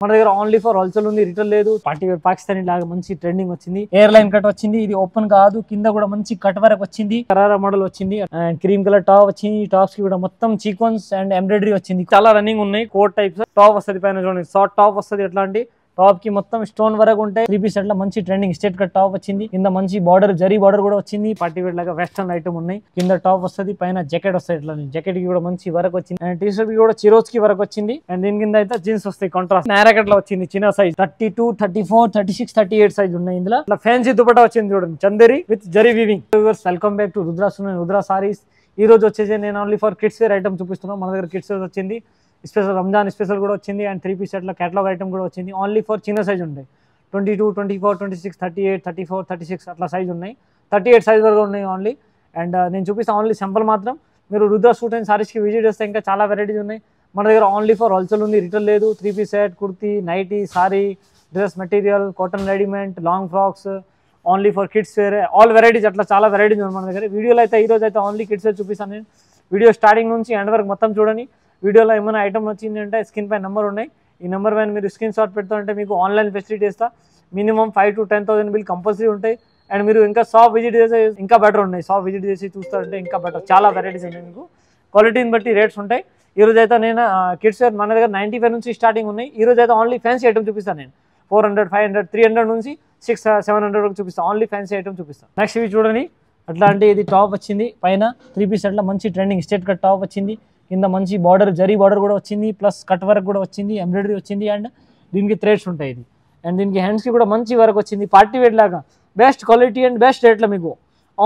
మన దగ్గర only for wholesale ఉంది, రిటైల్ లేదు. పార్టీ వేర్ పాకిస్తానీ లాగా మంచి ట్రెండింగ్ వచ్చింది. ఎయిర్ లైన్ కట్ వచ్చింది, ఇది ఓపెన్ కాదు, కింద కూడా మంచి కట్ వరకు వచ్చింది. కరారా మోడల్ వచ్చింది అండ్ క్రీమ్ కలర్ టాప్ వచ్చింది. టాప్స్ కి కూడా మొత్తం సీక్వెన్స్ అండ్ ఎంబ్రాయిడరీ వచ్చింది. చాలా రన్నింగ్ ఉన్నాయి. కోట్ టైప్స్ టాప్ వస్తుంది, పైన చూడండి షార్ట్ టాప్ వస్తుంది. ఎట్లాంటి టాప్ కి మొత్తం స్టోన్ వరకు ఉంటాయి. 3 పీస్ అట్లా మంచి ట్రెండింగ్ స్ట్రేట్ కట్ టాప్ వచ్చింది. కింద మంచి బార్డర్ జరీ బార్డర్ కూడా వచ్చింది. పార్టీ వేర్ లాగా వెస్టర్న్ ఐటమ్ ఉన్నాయి. కింద టాప్ వస్తుంది, పైన జాకెట్ వస్తాయి. ఇట్లా జాకెట్ కి కూడా మంచి వరకు వచ్చింది అండ్ టీ షర్ట్ కి కూడా చిరోజ్ కి వరకు వచ్చింది. అండ్ దీని కింద అయితే జీన్స్ వస్తాయి కాంట్రాస్ట్. నారాకెట్ లో వచ్చింది చిన్న సైజ్ 32, 34, 36, 38 సైజ్ ఉన్నాయి. ఇందులో ఇట్లా ఫ్యాన్సీ దుపట్టా వచ్చింది చూడండి, Chanderi with zari weaving. Welcome back to Rudra sarees. ఈ రోజు వచ్చేసి నేను only for kids wear item చూపిస్తున్నాను. మన దగ్గర కిడ్స్ వేర్ వచ్చింది, స్పెషల్ రంజాన్ స్పెషల్ కూడా వచ్చింది అండ్ 3 పీస్ సెట్లో కేటలాగ్ ఐటమ్ కూడా వచ్చింది. ఓన్లీ ఫర్ చిన్న సైజ్ ఉంటాయి. 22, 24, 26, 38, 34, 36 అట్లా సైజ్ ఉన్నాయి. 38 సైజ్ వరకు ఉన్నాయి ఓన్లీ. అండ్ నేను చూపిస్తాను ఓన్లీ సింపుల్ మాత్రం. మీరు రుద్రా సూట్ అండ్ సారీస్కి విజిట్ చేస్తే ఇంకా చాలా వెరైటీస్ ఉన్నాయి. మన దగ్గర ఓన్లీ ఫర్ హోల్సేల్ ఉంది, రిటైల్ లేదు. 3 piece set, kurti, nighty, saree, dress material, cotton readymade, long frocks, only for kids wear, all varieties అట్లా చాలా వెరైటీస్ ఉన్నాయి మన దగ్గర. వీడియోలో అయితే ఈ రోజు అయితే ఓన్లీ కిడ్స్ వేర్ చూపిస్తాను నేను. వీడియో స్టార్టింగ్ నుంచి ఎండ్ వరకు మొత్తం చూడండి. వీడియోలో ఏమైనా ఐటమ్ వచ్చింది అంటే స్క్రీన్ పై నెంబర్ ఉన్నాయి. ఈ నెంబర్ పైన మీరు స్క్రీన్ షాట్ పెడుతుంటే మీకు ఆన్లైన్ ఫెసిలిటీ ఇస్తా. మినిమం 5 to 10,000 బిల్ కంపల్సరీ ఉంటాయి. అండ్ మీరు ఇంకా షాప్ విజిట్ చేస్తే ఇంకా బెటర్ ఉన్నాయి. షాప్ విజిట్ చేసి చూస్తారంటే ఇంకా బెటర్, చాలా వెరైటీస్ ఉన్నాయి. మీకు క్వాలిటీని బట్టి రేట్స్ ఉంటాయి. ఈ రోజు అయితే నేను కిడ్స్ వేర్ మన దగ్గర 95 నుంచి స్టార్టింగ్ ఉన్నాయి. ఈ రోజు అయితే ఓన్లీ ఫ్యాన్సీ ఐటమ్ చూపిస్తాను నేను. 400, 500, 300 నుంచి 600, 700 వరకు చూపిస్తాను. ఓన్లీ ఫ్యాన్సీ ఐటమ్ చూపిస్తాను. నెక్స్ట్ ఇవి చూడండి, అట్లాంటి ఇది టాప్ వచ్చింది. పైన 3 పీస్ అట్లా మంచి ట్రెండింగ్ స్ట్రేట్ కట్ టాప్ వచ్చింది. కింద మంచి బార్డర్ జరీ బార్డర్ కూడా వచ్చింది, ప్లస్ కట్ వర్క్ కూడా వచ్చింది, ఎంబ్రాయిడరీ వచ్చింది అండ్ దీనికి థ్రెడ్స్ ఉంటాయి. ఇది అండ్ దీనికి హ్యాండ్స్కి కూడా మంచి వర్క్ వచ్చింది. పార్టీ వేర్ లాగా బెస్ట్ క్వాలిటీ అండ్ బెస్ట్ రేట్లో మీకు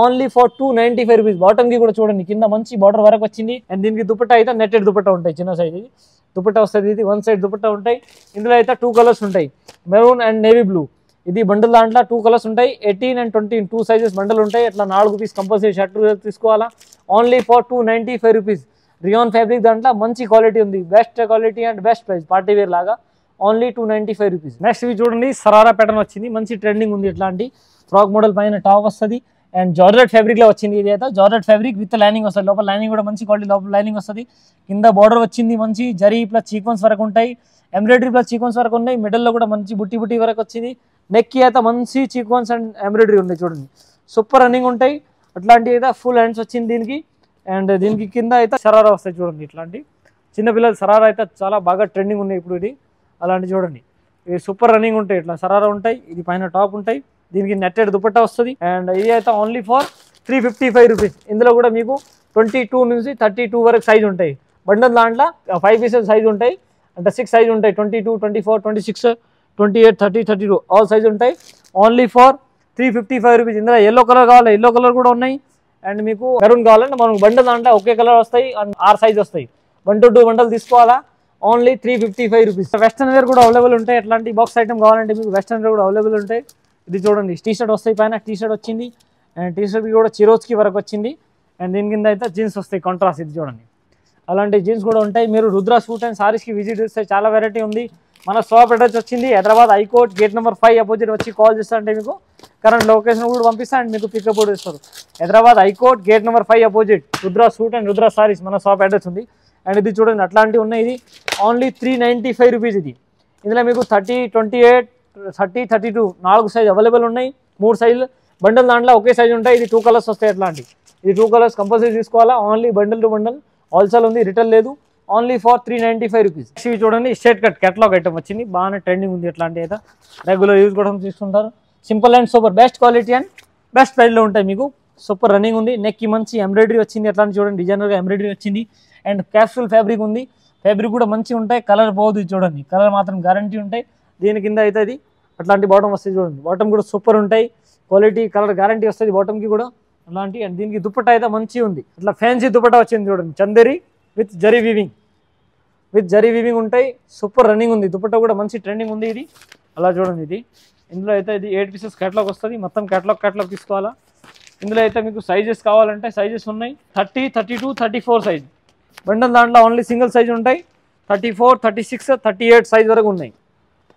ఓన్లీ ఫర్ 295 రూపీస్. బాటమ్కి కూడా చూడండి, కింద మంచి బార్డర్ వర్క్ వచ్చింది. అండ్ దీనికి దుపట్టా అయితే నెట్టెడ్ దుపట్టా ఉంటాయి, చిన్న సైజ్ ఇది దుపట్టా వస్తుంది. ఇది 1 సైడ్ దుపట్టా ఉంటాయి. ఇందులో అయితే 2 కలర్స్ ఉంటాయి, మెరూన్ అండ్ నేవీ బ్లూ. ఇది బండిల్ దాంట్లో 2 కలర్స్ ఉంటాయి. 18 and 20 2 సైజెస్ బండల్ ఉంటాయి. అట్లా 4 పీస్ కంపల్సరీ షర్ట్ తీసుకోవాలా. Only for 295 rupees. Rayon fabric దాంట్లో మంచి క్వాలిటీ ఉంది, best quality and best price. Party wear లాగా ఓన్లీ 295 రూపీస్. నెక్స్ట్ ఇవి చూడండి, సరారా ప్యాటర్న్ వచ్చింది, మంచి ట్రెండింగ్ ఉంది. ఇట్లాంటి ఫ్రాక్ మోడల్ పైన టాప్ వస్తుంది అండ్ జార్జెట్ ఫ్యాబ్రిక్ లో వచ్చింది. ఇది అయితే జార్జెట్ ఫ్యాబ్రిక్ విత్ లైనింగ్ వస్తుంది. లోపల లైనింగ్ కూడా మంచి క్వాలిటీ, లోపల లైనింగ్ వస్తుంది. కింద బార్డర్ వచ్చింది, మంచి జరీ ప్లస్ సీక్వెన్స్ వరకు ఉంటాయి, ఎంబ్రాయిడరీ ప్లస్ సీక్వెన్స్ వరకు ఉన్నాయి. మిడిల్లో కూడా మంచి బుట్టి బుట్టి వరకు వచ్చింది. నెక్ కి అయితే మంచి సీక్వెన్స్ అండ్ ఎంబ్రాయిడరీ ఉంది చూడండి, సూపర్ రన్నింగ్ ఉంటాయి. అట్లాంటి అయితే ఫుల్ హ్యాండ్స్ వచ్చింది దీనికి. అండ్ దీనికి కింద అయితే సరారా వస్తాయి చూడండి. ఇట్లాంటి చిన్నపిల్లలు సరారా అయితే చాలా బాగా ట్రెండింగ్ ఉన్నాయి ఇప్పుడు. ఇది అలాంటి చూడండి, ఇది సూపర్ రన్నింగ్ ఉంటాయి. ఇట్లా సరారా ఉంటాయి, ఇది పైన టాప్ ఉంటాయి. దీనికి నెట్టెడ్ దుపట్టా వస్తుంది. అండ్ ఇది అయితే ఓన్లీ ఫర్ 355 రూపీస్. ఇందులో కూడా మీకు 22 నుంచి 32 వరకు సైజ్ ఉంటాయి. బండల్ దాంట్లో 5 పీసెస్ సైజ్ ఉంటాయి, అంటే 6 సైజ్ ఉంటాయి. 22, 24, 26, 28, 30, 32 ఆల్ సైజ్ ఉంటాయి. Only for 355 rupees. ఇందులో ఎల్లో కలర్ కావాలి, ఎల్లో కలర్ కూడా ఉన్నాయి. అండ్ మీకు మెరూన్ కావాలంటే మనకు బండల్ దాంట్లో ఒకే కలర్ వస్తాయి అండ్ 6 సైజ్ వస్తాయి. 1 to 2 బండల్ తీసుకోవాలా. Only 355 rupees. వెస్టర్న్ వేర్ కూడా అవైలబుల్ ఉంటాయి. ఎట్లాంటి బాక్స్ ఐటమ్ కావాలంటే మీకు వెస్టర్న్ వేర్ కూడా అవైలబుల్ ఉంటాయి. ఇది చూడండి, టీ షర్ట్ వస్తాయి, పైన టీ షర్ట్ వచ్చింది అండ్ టీ షర్ట్కి కూడా చిరోజ్కి వరకు వచ్చింది. అండ్ దీని కింద అయితే జీన్స్ వస్తాయి కాంట్రాస్ట్. ఇది చూడండి, అలాంటి జీన్స్ కూడా ఉంటాయి. మీరు రుద్రా సూట్ అండ్ సారీస్కి విజిట్ చేస్తే చాలా వెరైటీ ఉంది. మన షాప్ అడ్రస్ వచ్చింది Hyderabad high court gate number 5 opposite. వచ్చి కాల్ చేస్తారంటే మీకు కరెంట్ లొకేషన్ కూడా పంపిస్తా అండ్ మీకు పికప్ కూడా ఇస్తారు. Hyderabad high court gate number 5 opposite Rudra suit and Rudra saris మన షాప్ అడ్రస్ ఉంది. అండ్ ఇది చూడండి, అట్లాంటివి ఉన్నాయి. ఇది ఓన్లీ 395 రూపీస్. ఇది ఇందులో మీకు 30, 28, 30, 32 4 సైజ్ అవైలబుల్ ఉన్నాయి. 3 సైజులు బండల్ దాంట్లో ఒకే సైజ్ ఉంటాయి. ఇది 2 కలర్స్ వస్తాయి. అట్లాంటి ఇది 2 కలర్స్ కంపల్సరీ తీసుకోవాలా. Only bundle to bundle, wholesale ఉంది, రిటైల్ లేదు. Only for 395 rupees. ఇవి చూడండి, స్ట్రేట్ కట్ కేటలాగ్ ఐటమ్ వచ్చింది, బాగానే ట్రెండింగ్ ఉంది. ఎట్లాంటి అయితే రెగ్యులర్ యూజ్ కూడా తీసుకుంటారు. Simple and super, best quality and best ప్రైస్లో ఉంటాయి. మీకు సూపర్ రన్నింగ్ ఉంది. నెక్కి మంచి ఎంబ్రాయిడరీ వచ్చింది. ఎట్లాంటి చూడండి, డిజైనర్గా ఎంబ్రాయిడరీ వచ్చింది. అండ్ క్యాప్సూల్ ఫ్యాబ్రిక్ ఉంది. ఫ్యాబ్రిక్ కూడా మంచిగా ఉంటాయి, కలర్ పోదు. చూడండి, కలర్ మాత్రం గ్యారంటీ ఉంటాయి. దీని కింద అయితే అది అట్లాంటి బాటమ్ వస్తుంది చూడండి. బాటమ్ కూడా సూపర్ ఉంటాయి, క్వాలిటీ కలర్ గ్యారంటీ వస్తుంది బాటమ్కి కూడా అలాంటి. అండ్ దీనికి దుపట్టా అయితే మంచిగా ఉంది. అట్లా ఫ్యాన్సీ దుపట్టా వచ్చింది చూడండి, చందేరి విత్ జరీ వీవింగ్ ఉంటాయి. సూపర్ రన్నింగ్ ఉంది. దుపట్టా కూడా మంచి ట్రెండింగ్ ఉంది. ఇది అలా చూడండి. ఇది ఇందులో అయితే ఇది 8 పీసెస్ కేటలాగ్ వస్తుంది. మొత్తం కేటలాగ్ తీసుకోవాలా. ఇందులో అయితే మీకు సైజెస్ కావాలంటే సైజెస్ ఉన్నాయి. 30, 32, 34 సైజ్ బండల్ దాంట్లో ఓన్లీ సింగిల్ సైజ్ ఉంటాయి. 34, 36, 38 సైజ్ వరకు ఉన్నాయి.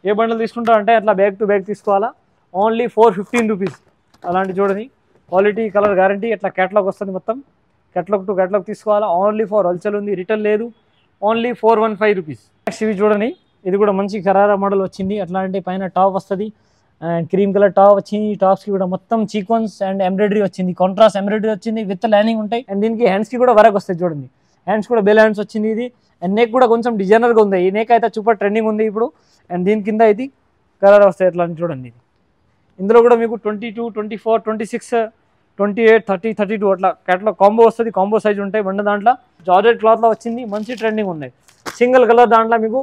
ఏ బండల్ తీసుకుంటారంటే అట్లా బ్యాగ్ టు బ్యాగ్ తీసుకోవాలా. Only 415 rupees. అలాంటి చూడండి, క్వాలిటీ కలర్ గ్యారంటీ. అట్లా కేటలాగ్ వస్తుంది, మొత్తం కేటలాగ్ టు కేటలాగ్ తీసుకోవాలా. ఓన్లీ ఫర్ హోల్సేల్ ఉంది, రిటైల్ లేదు. Only 415 rupees. నెక్స్ట్ ఇవి చూడండి, ఇది కూడా మంచి కరారా మోడల్ వచ్చింది. అట్లాంటి పైన టాప్ వస్తుంది అండ్ క్రీమ్ కలర్ టాప్ వచ్చింది. ఈ టాప్స్ కి కూడా మొత్తం సీక్వెన్స్ అండ్ ఎంబ్రాయిడరీ వచ్చింది, కాంట్రాస్ట్ ఎంబ్రాయిడరీ వచ్చింది విత్ లైనింగ్ ఉంటాయి. అండ్ దీనికి హ్యాండ్స్ కి కూడా వర్క్ వస్తాయి చూడండి. హ్యాండ్స్ కూడా బెల్ హ్యాండ్స్ వచ్చింది ఇది. అండ్ నెక్ కూడా కొంచెం డిజైనర్ గా ఉంది. ఈ నెక్ అయితే సూపర్ ట్రెండింగ్ ఉంది ఇప్పుడు. అండ్ దీని కింద ఇది కలర్ వస్తాయి ఎట్లా అని చూడండి. ఇది ఇందులో కూడా మీకు 22, 24, 26, 28, 30, 32 అట్లా క్యాట్లో కాంబో వస్తుంది. కాంబో సైజ్ ఉంటాయి బండ దాంట్లో. జార్జెట్ క్లాత్లో వచ్చింది, మంచి ట్రెండింగ్ ఉన్నాయి. సింగిల్ కలర్ దాంట్లో మీకు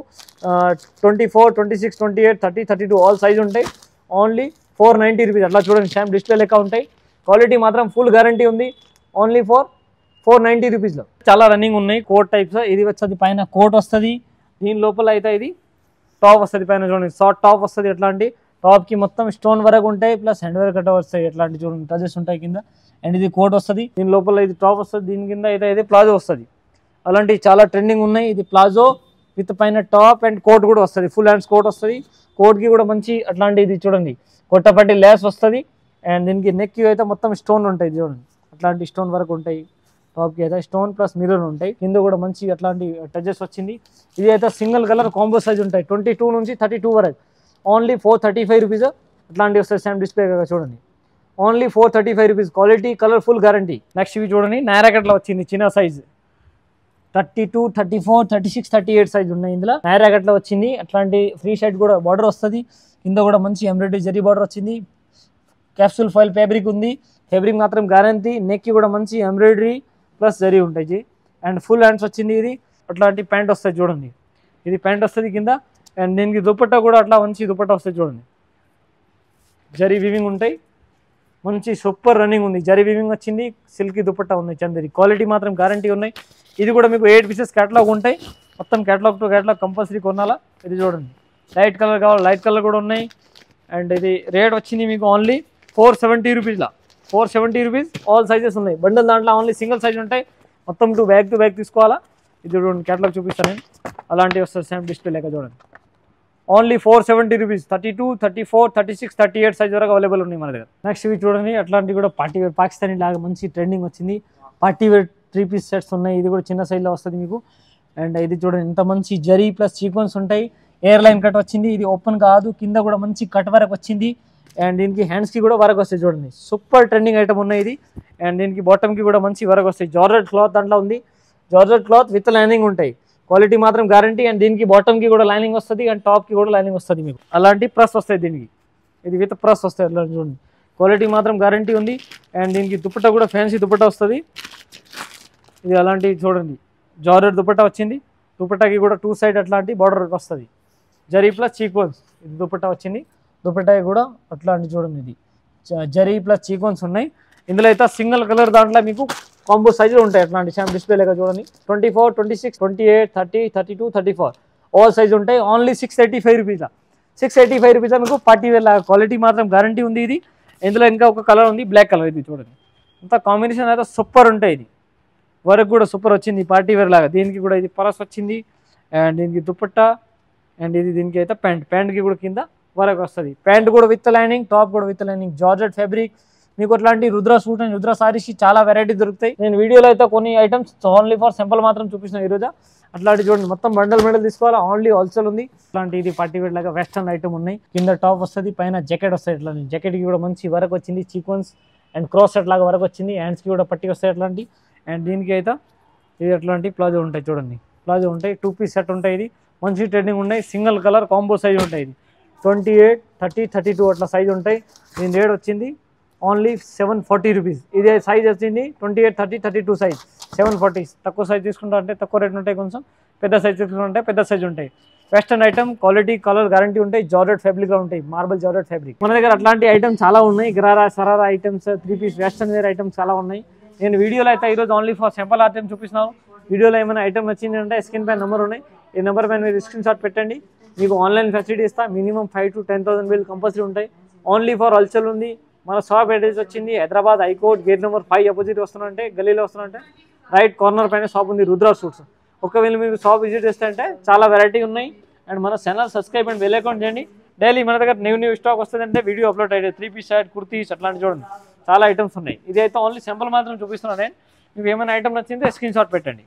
24, 26, 28, 30, 32 ఆల్ సైజ్ ఉంటాయి. Only 490 rupees. అట్లా చూడండి సేమ్ డిస్ప్లే లెక్క ఉంటాయి. క్వాలిటీ మాత్రం ఫుల్ గ్యారంటీ ఉంది. ఓన్లీ 490 రూపీస్లో చాలా రన్నింగ్ ఉన్నాయి. కోట్ టైప్స్ ఇది వచ్చేది, పైన కోట్ వస్తుంది. దీని లోపల అయితే ఇది టాప్ వస్తుంది. పైన చూడండి షార్ట్ టాప్ వస్తుంది. ఎట్లాంటి టాప్కి మొత్తం స్టోన్ వరకు ఉంటాయి, ప్లస్ హ్యాండ్ వర్క్ కట్ వస్తాయి. ఎట్లాంటి చూడండి టచెస్ ఉంటాయి కింద. అండ్ ఇది కోట్ వస్తుంది. దీని లోపల ఇది టాప్ వస్తుంది. దీని కింద అయితే ఇది ప్లాజో వస్తుంది. అలాంటివి చాలా ట్రెండింగ్ ఉన్నాయి. ఇది ప్లాజో విత్ పైన టాప్ అండ్ కోట్ కూడా వస్తుంది. ఫుల్ హ్యాండ్స్ కోట్ వస్తుంది. కోట్కి కూడా మంచి అట్లాంటి ఇది చూడండి కొట్టపట్టి లేస్ వస్తుంది. అండ్ దీనికి నెక్కి అయితే మొత్తం స్టోన్ ఉంటాయి చూడండి. అట్లాంటి స్టోన్ వరకు ఉంటాయి. టాప్కి అయితే స్టోన్ ప్లస్ మిర్రర్ ఉంటాయి. కింద కూడా మంచి అట్లాంటి టచెస్ వచ్చింది. ఇది అయితే సింగిల్ కలర్ కాంబో సైజ్ ఉంటాయి 22 నుంచి 32 వరకు. Only 435 rupees. అట్లాంటివి వస్తాయి సేమ్ డిస్ప్లే చూడండి. Only 435 rupees. Quality colour full guarantee. Next ఇవి చూడండి నైరా కట్లో వచ్చింది చిన్న సైజ్ 32, 34, 36, 38 సైజ్ ఉన్నాయి. ఇందులో నైరా కట్లో వచ్చింది. అట్లాంటి ఫ్రీ షైట్ కూడా బార్డర్ వస్తుంది. కింద కూడా మంచి ఎంబ్రాయిడరీ జరీ బార్డర్ వచ్చింది. క్యాప్సూల్ ఫాయిల్ ఫ్యాబ్రిక్ ఉంది. ఫ్యాబ్రిక్ మాత్రం గ్యారంటీ. నెక్కి కూడా మంచి ఎంబ్రాయిడరీ ప్లస్ జరీ ఉంటాయి. అండ్ ఫుల్ హ్యాండ్స్ వచ్చింది. ఇది అట్లాంటి ప్యాంట్ వస్తుంది చూడండి. ఇది ప్యాంట్ వస్తుంది కింద. అండ్ దీనికి దుపట్టా కూడా అట్లా మంచి దుపట్టా వస్తుంది చూడండి. జరీ వీవింగ్ ఉంటాయి. మంచి సూపర్ రన్నింగ్ ఉంది. జరీ వీవింగ్ వచ్చింది. సిల్కీ దుపట్టా ఉంది చందరి. క్వాలిటీ మాత్రం గ్యారంటీ ఉన్నాయి. ఇది కూడా మీకు 8 పీసెస్ క్యాటలాగ్ ఉంటాయి. మొత్తం క్యాటలాగ్ టు క్యాటలాగ్ కంపల్సరీ కొనాలా. ఇది చూడండి లైట్ కలర్ కావాలి, లైట్ కలర్ కూడా ఉన్నాయి. అండ్ ఇది రేట్ వచ్చింది మీకు ఓన్లీ 470 రూపీస్లా. 470 రూపీస్. ఆల్ సైజెస్ ఉన్నాయి. బండల్ దాంట్లో ఓన్లీ సింగిల్ సైజ్ ఉంటాయి. మొత్తం టు బ్యాగ్ తీసుకోవాలా. ఇది చూడండి క్యాటలాగ్ చూపిస్తాను నేను. అలాంటివి వస్తుంది సేమ్ డిస్ప్లే లెక్క చూడండి. Only 470 rupees. 32, 34, 36, 38 సైజ్ వరకు అవైలబుల్ ఉన్నాయి మన దగ్గర. నెక్స్ట్ ఇవి చూడండి అట్లాంటివి కూడా పార్టీ వేర్ పాకిస్తానీ లాగా మంచి ట్రెండింగ్ వచ్చింది. పార్టీ వేర్ 3 పీస్ సెట్స్ ఉన్నాయి. ఇది కూడా చిన్న సైజ్లో వస్తుంది మీకు. అండ్ ఇది చూడండి ఎంత మంచి జరీ ప్లస్ సీక్వెన్స్ ఉంటాయి. ఎయిర్ లైన్ కట్ వచ్చింది. ఇది ఓపెన్ కాదు. కింద కూడా మంచి కట్ వరకు వచ్చింది. అండ్ దీనికి హ్యాండ్స్కి కూడా వరకు వస్తాయి చూడండి. సూపర్ ట్రెండింగ్ ఐటమ్ ఉన్నాయి ఇది. అండ్ దీనికి బాటమ్కి కూడా మంచి వరకు వస్తాయి. జార్జెట్ క్లాత్ దాంట్లో ఉంది. జార్జెట్ క్లాత్ విత్ లైనింగ్ ఉంటాయి. క్వాలిటీ మాత్రం గ్యారంటీ. అండ్ దీనికి బాటమ్కి కూడా లైనింగ్ వస్తుంది. అండ్ టాప్కి కూడా లైనింగ్ వస్తుంది మీకు. అలాంటి ప్రెస్ వస్తాయి దీనికి. ఇది విత్ ప్రెస్ వస్తాయి అట్లా చూడండి. క్వాలిటీ మాత్రం గ్యారంటీ ఉంది. అండ్ దీనికి దుపట్టా కూడా ఫ్యాన్సీ దుపట్టా వస్తుంది. ఇది అలాంటివి చూడండి జార్జెట్ దుపట్టా వచ్చింది. దుపట్టాకి కూడా 2 సైడ్ అట్లాంటి బార్డర్ వస్తుంది. జరీ ప్లస్ సీక్వెన్స్ ఇది దుపట్టా వచ్చింది. దుపట్టాకి కూడా అట్లాంటి చూడండి. ఇది జరీ ప్లస్ సీక్వెన్స్ ఉన్నాయి. ఇందులో అయితే సింగిల్ కలర్ దాంట్లో మీకు కాంబో సైజులు ఉంటాయి. అట్లాంటి సేమ్ డిస్ప్లే లెక్క చూడండి. 24, 26, 28, 30, 32, 34 ఆల్ సైజ్ ఉంటాయి. Only 685 rupees. 685 రూపీస్ మీకు పార్టీ వేర్ లాగా. క్వాలిటీ మాత్రం గ్యారంటీ ఉంది ఇది. ఇందులో ఇంకా ఒక కలర్ ఉంది బ్లాక్ కలర్. ఇది చూడండి అంతా కాంబినేషన్ అయితే సూపర్ ఉంటాయి. ఇది వర్క్ కూడా సూపర్ వచ్చింది పార్టీ వేర్ లాగా. దీనికి కూడా ఇది పరస్ వచ్చింది. అండ్ దీనికి దుపట్టా. అండ్ ఇది దీనికి అయితే ప్యాంట్కి కూడా కింద వర్క్ వస్తుంది. ప్యాంట్ కూడా విత్ లైనింగ్, టాప్ కూడా విత్ లైనింగ్. జార్జెట్ ఫ్యాబ్రిక్ మీకు అట్లాంటి రుద్ర సూట్ అండ్ రుద్ర సారీస్ చాలా వెరైటీ దొరుకుతాయి. నేను వీడియోలో అయితే కొన్ని ఐటమ్స్ ఓన్లీ ఫర్ సింపుల్ మాత్రం చూపించిన ఈరోజు. అట్లాంటి చూడండి మొత్తం బండల్ తీసుకోవాలా. ఓన్లీ హోల్సేల్ ఉంది. అట్లాంటి ఇది పార్టీ వేర్ లాగా వెస్టర్న్ ఐటమ్ ఉన్నాయి. కింద టాప్ వస్తుంది, పైన జాకెట్ వస్తాయి. ఇట్లా జాకెట్కి కూడా మంచి వర్క్ వచ్చింది. సీక్వెన్స్ అండ్ క్రాస్ సెట్ లాగా వర్క్ వచ్చింది. హ్యాండ్స్కి కూడా పట్టి వస్తాయి అట్లాంటి. అండ్ దీనికి అయితే ఇది అట్లాంటి ప్లాజో ఉంటాయి చూడండి. ప్లాజో ఉంటాయి. 2 పీస్ సెట్ ఉంటాయి. ఇది మంచి ట్రెండింగ్ ఉన్నాయి. సింగిల్ కలర్ కాంబో సైజ్ ఉంటాయి. ఇది 28, 30, 32 అట్లా సైజ్ ఉంటాయి. దీని రేట్ వచ్చింది ఓన్లీ 740 రూపీస్. ఇదే సైజ్ వచ్చింది 28, 30, 32 సైజ్ 740. తక్కువ సైజ్ తీసుకుంటా అంటే తక్కువ రేట్ ఉంటాయి. కొంచెం పెద్ద సైజ్ తీసుకుంటే పెద్ద సైజ్ ఉంటాయి. Western item quality colour guarantee ఉంటాయి. జార్జెట్ ఫ్యాబ్రిక్లో ఉంటాయి. Marble georgette fabric. మన దగ్గర అట్లాంటి ఐటమ్స్ చాలా ఉన్నాయి. Gharara sharara items 3 piece western wear items చాలా ఉన్నాయి. నేను వీడియోలో అయితే ఈరోజు ఓన్లీ ఫర్ సింపుల్ ఐటమ్ చూపిస్తున్నాను. వీడియోలో ఏమైనా ఐటమ్ వచ్చింది అంటే స్క్రీన్ పైన నెంబర్ ఉన్నాయి. ఈ నెంబర్ పైన మీరు స్క్రీన్ షాట్ పెట్టండి. మీకు ఆన్లైన్ ఫెసిలిటీ ఇస్తా. మినిమం 5,000 to 10,000 బిల్ కంపల్సరీ ఉంటాయి. ఓన్లీ ఫర్ హోల్సేల్ ఉంది. మన షాప్ అడ్రస్ వచ్చింది Hyderabad high court gate number 5 opposite వస్తున్నంటే గల్లీలో వస్తున్నంటే రైట్ కార్నర్ పైన షాప్ ఉంది రుద్ర సూట్స్. ఒకవేళ మీరు షాప్ విజిట్ చేస్తే అంటే చాలా వెరైటీ ఉన్నాయి. అండ్ మన channel subscribe and bell account చేయండి. డైలీ మన దగ్గర న్యూ స్టాక్ వస్తుందంటే వీడియో అప్లోడ్ అయ్యేది. 3 పీస్ షర్ట్, కుర్తీస్ అట్లాంటి చూడండి చాలా ఐటమ్స్ ఉన్నాయి. ఇది అయితే ఓన్లీ సింపుల్ మాత్రం చూపిస్తున్నాను నేను. మీకు ఏమైనా ఐటమ్ నచ్చిందే స్క్రీన్ షాట్ పెట్టండి.